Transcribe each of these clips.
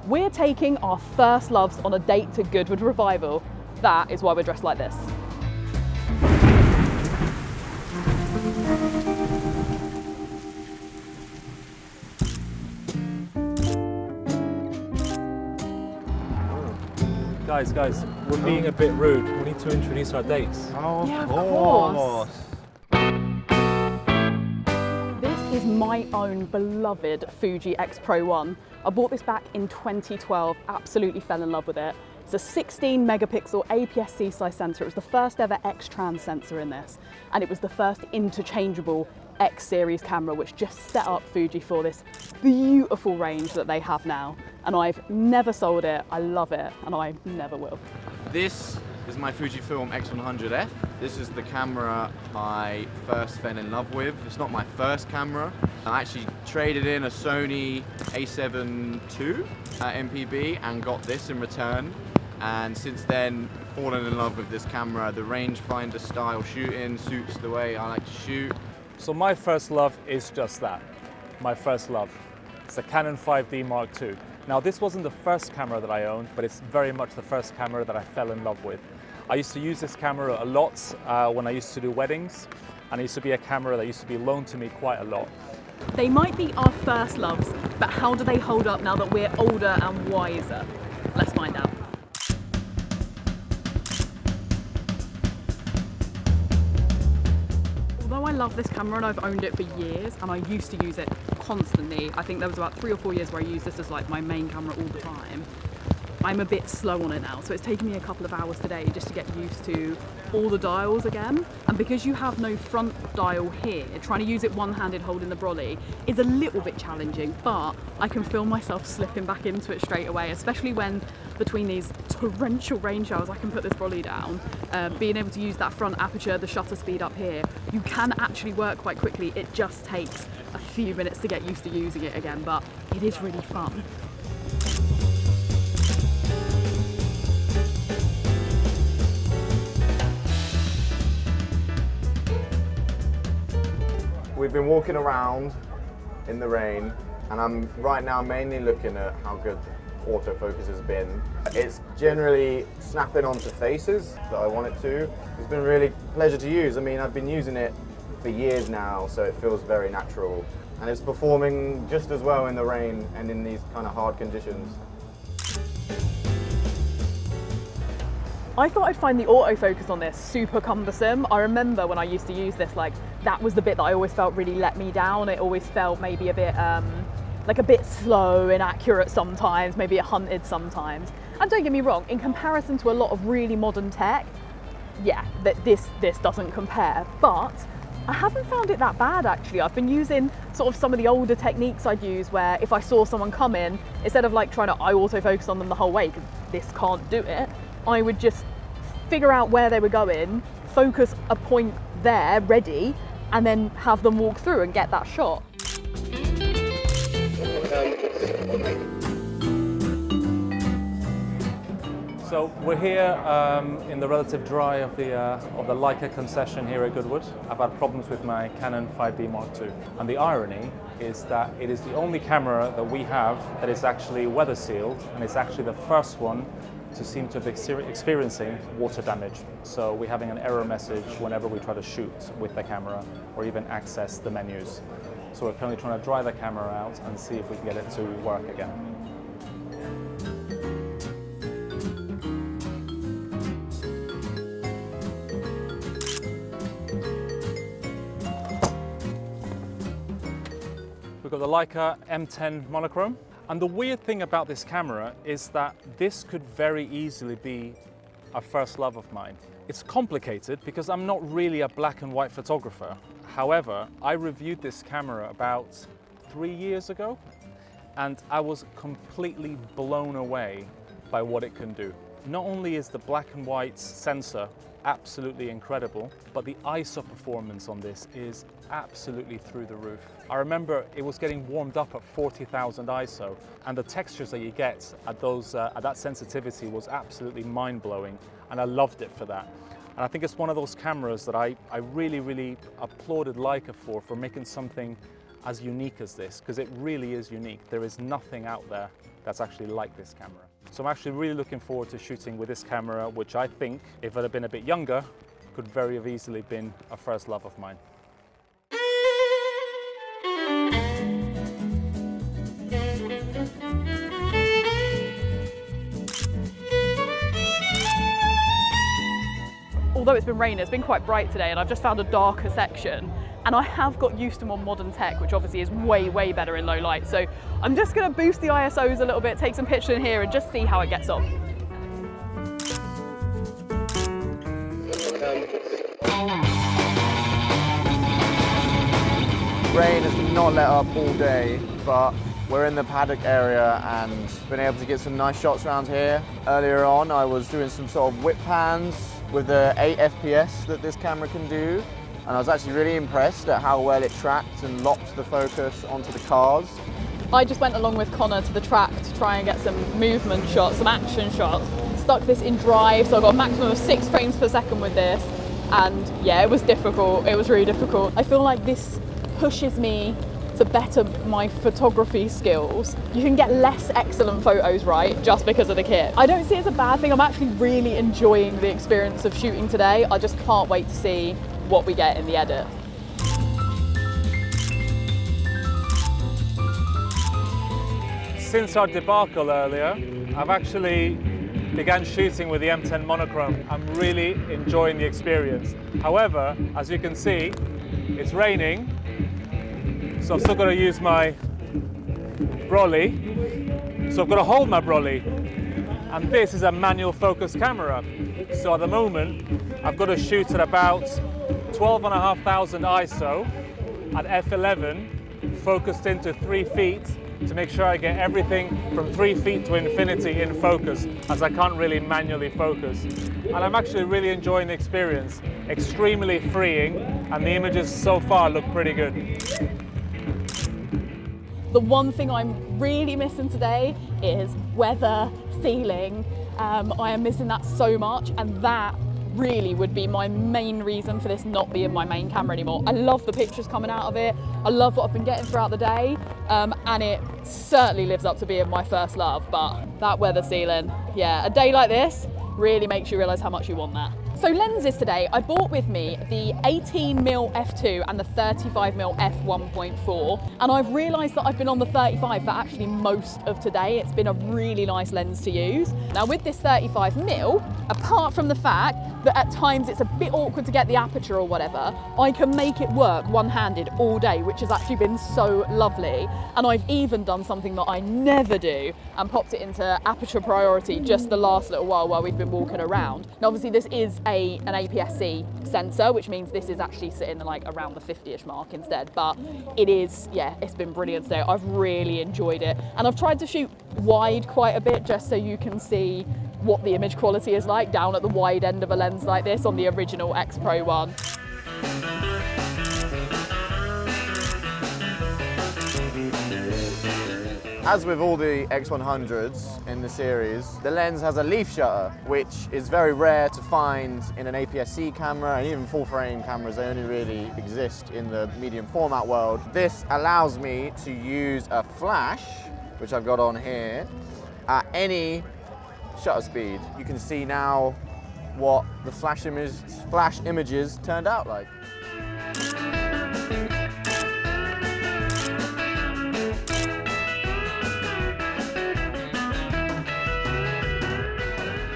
We're taking our first loves on a date to Goodwood Revival. That is why we're dressed like this. Guys, we're being a bit rude. We need to introduce our dates. Oh, yeah, of course. This is my own beloved Fuji X-Pro1. I bought this back in 2012, absolutely fell in love with it. It's a 16 megapixel APS-C size sensor. It was the first ever X-Trans sensor in this, and it was the first interchangeable X series camera, which just set up Fuji for this beautiful range that they have now. And I've never sold it, I love it, and I never will. This is my Fujifilm X100F. This is the camera I first fell in love with. It's not my first camera. I actually traded in a Sony A7 II at MPB and got this in return. And since then, fallen in love with this camera. The rangefinder style shooting suits the way I like to shoot. So my first love is just that, my first love. It's a Canon 5D Mark II. Now this wasn't the first camera that I owned, but it's very much the first camera that I fell in love with. I used to use this camera a lot when I used to do weddings, and it used to be a camera that used to be loaned to me quite a lot. They might be our first loves, but how do they hold up now that we're older and wiser? Let's find out. Although I love this camera and I've owned it for years, and I used to use it constantly, I think there was about 3 or 4 years where I used this as like my main camera all the time. I'm a bit slow on it now, so it's taken me a couple of hours today just to get used to all the dials again. And because you have no front dial here, trying to use it one-handed holding the brolly is a little bit challenging, but I can feel myself slipping back into it straight away, especially when between these torrential rain showers I can put this brolly down. Being able to use that front aperture, the shutter speed up here, you can actually work quite quickly. It just takes a few minutes to get used to using it again, but it is really fun. We've been walking around in the rain, and I'm right now mainly looking at how good autofocus has been. It's generally snapping onto faces that I want it to. It's been really a pleasure to use. I mean, I've been using it for years now, so it feels very natural. And it's performing just as well in the rain and in these kind of hard conditions. I thought I'd find the autofocus on this super cumbersome. I remember when I used to use this, like, that was the bit that I always felt really let me down. It always felt maybe a bit, like a bit slow, inaccurate sometimes, maybe hunted sometimes. And don't get me wrong, in comparison to a lot of really modern tech, yeah, this doesn't compare. But I haven't found it that bad actually. I've been using sort of some of the older techniques I'd use where if I saw someone come in, instead of like trying to autofocus on them the whole way, because this can't do it, I would just figure out where they were going, focus a point there, ready, and then have them walk through and get that shot. So we're here in the relative dry of the Leica concession here at Goodwood. I've had problems with my Canon 5D Mark II. And the irony is that it is the only camera that we have that is actually weather sealed, and it's actually the first one to seem to be experiencing water damage. So we're having an error message whenever we try to shoot with the camera or even access the menus. So we're currently trying to dry the camera out and see if we can get it to work again. We've got the Leica M10 monochrome. And the weird thing about this camera is that this could very easily be a first love of mine. It's complicated because I'm not really a black and white photographer. However, I reviewed this camera about 3 years ago, and I was completely blown away by what it can do. Not only is the black and white sensor absolutely incredible, but the ISO performance on this is absolutely through the roof. I remember it was getting warmed up at 40,000 ISO, and the textures that you get at that sensitivity was absolutely mind-blowing, and I loved it for that. And I think it's one of those cameras that I really, really applauded Leica for making something as unique as this, because it really is unique. There is nothing out there that's actually like this camera. So I'm actually really looking forward to shooting with this camera, which I think, if it had been a bit younger, could very have easily been a first love of mine. Although it's been raining, it's been quite bright today, and I've just found a darker section, and I have got used to more modern tech, which obviously is way, way better in low light. So I'm just going to boost the ISOs a little bit, take some pictures in here and just see how it gets on. Rain has not let up all day, but we're in the paddock area and been able to get some nice shots around here. Earlier on, I was doing some sort of whip pans with the 8 FPS that this camera can do, and I was actually really impressed at how well it tracked and locked the focus onto the cars. I just went along with Connor to the track to try and get some movement shots, some action shots. Stuck this in drive, so I got a maximum of 6 frames per second with this, and yeah, it was difficult. It was really difficult. I feel like this pushes me to better my photography skills. You can get less excellent photos, right, just because of the kit. I don't see it as a bad thing. I'm actually really enjoying the experience of shooting today. I just can't wait to see what we get in the edit. Since our debacle earlier, I've actually began shooting with the M10 monochrome. I'm really enjoying the experience. However, as you can see, it's raining, so I've still got to use my brolly. So I've got to hold my brolly. And this is a manual focus camera. So at the moment, I've got to shoot at about 12,500 ISO at f11, focused into 3 feet to make sure I get everything from 3 feet to infinity in focus, as I can't really manually focus. And I'm actually really enjoying the experience. Extremely freeing, and the images so far look pretty good. The one thing I'm really missing today is weather, ceiling. I am missing that so much, and that really would be my main reason for this not being my main camera anymore. I love the pictures coming out of it. I love what I've been getting throughout the day, and it certainly lives up to being my first love, but that weather, ceiling, yeah, a day like this really makes you realise how much you want that. So lenses today, I bought with me the 18mm f2 and the 35mm f1.4, and I've realised that I've been on the 35 for actually most of today. It's been a really nice lens to use. Now with this 35mm, apart from the fact that at times it's a bit awkward to get the aperture or whatever, I can make it work one-handed all day, which has actually been so lovely. And I've even done something that I never do and popped it into aperture priority just the last little while we've been walking around. Now obviously this is an APS-C sensor, which means this is actually sitting like around the 50-ish mark instead, but it is, yeah, it's been brilliant today. I've really enjoyed it, and I've tried to shoot wide quite a bit just so you can see what the image quality is like down at the wide end of a lens like this on the original X-Pro1. As with all the X100s in the series, the lens has a leaf shutter, which is very rare to find in an APS-C camera, and even full-frame cameras, they only really exist in the medium format world. This allows me to use a flash, which I've got on here, at any shutter speed. You can see now what the flash images turned out like.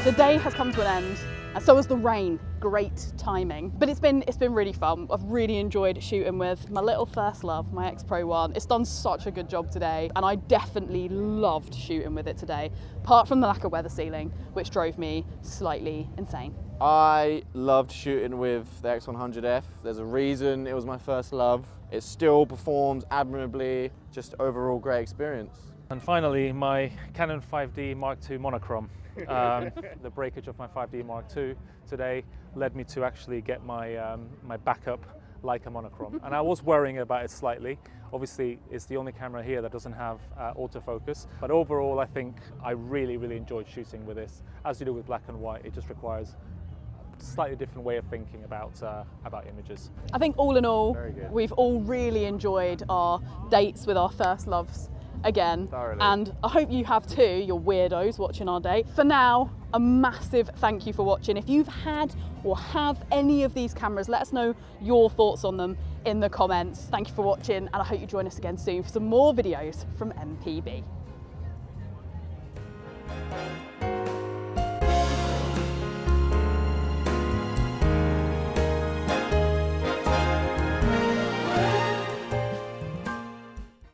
The day has come to an end, and so has the rain. Great timing. But it's been really fun. I've really enjoyed shooting with my little first love, my X-Pro1. It's done such a good job today, and I definitely loved shooting with it today, apart from the lack of weather sealing, which drove me slightly insane. I loved shooting with the X100F. There's a reason it was my first love. It still performed admirably, just overall great experience. And finally, my Canon 5D Mark II monochrome. The breakage of my 5D Mark II today led me to actually get my my backup Leica monochrome, and I was worrying about it slightly. Obviously, it's the only camera here that doesn't have autofocus, but overall I think I really enjoyed shooting with this. As you do with black and white, it just requires slightly different way of thinking about images. I think all in all, Very good. we've all really enjoyed our dates with our first loves again. Thoroughly. And I hope you have too, you're weirdos watching our date. For now, a massive thank you for watching. If you've had or have any of these cameras, let us know your thoughts on them in the comments. Thank you for watching, and I hope you join us again soon for some more videos from MPB.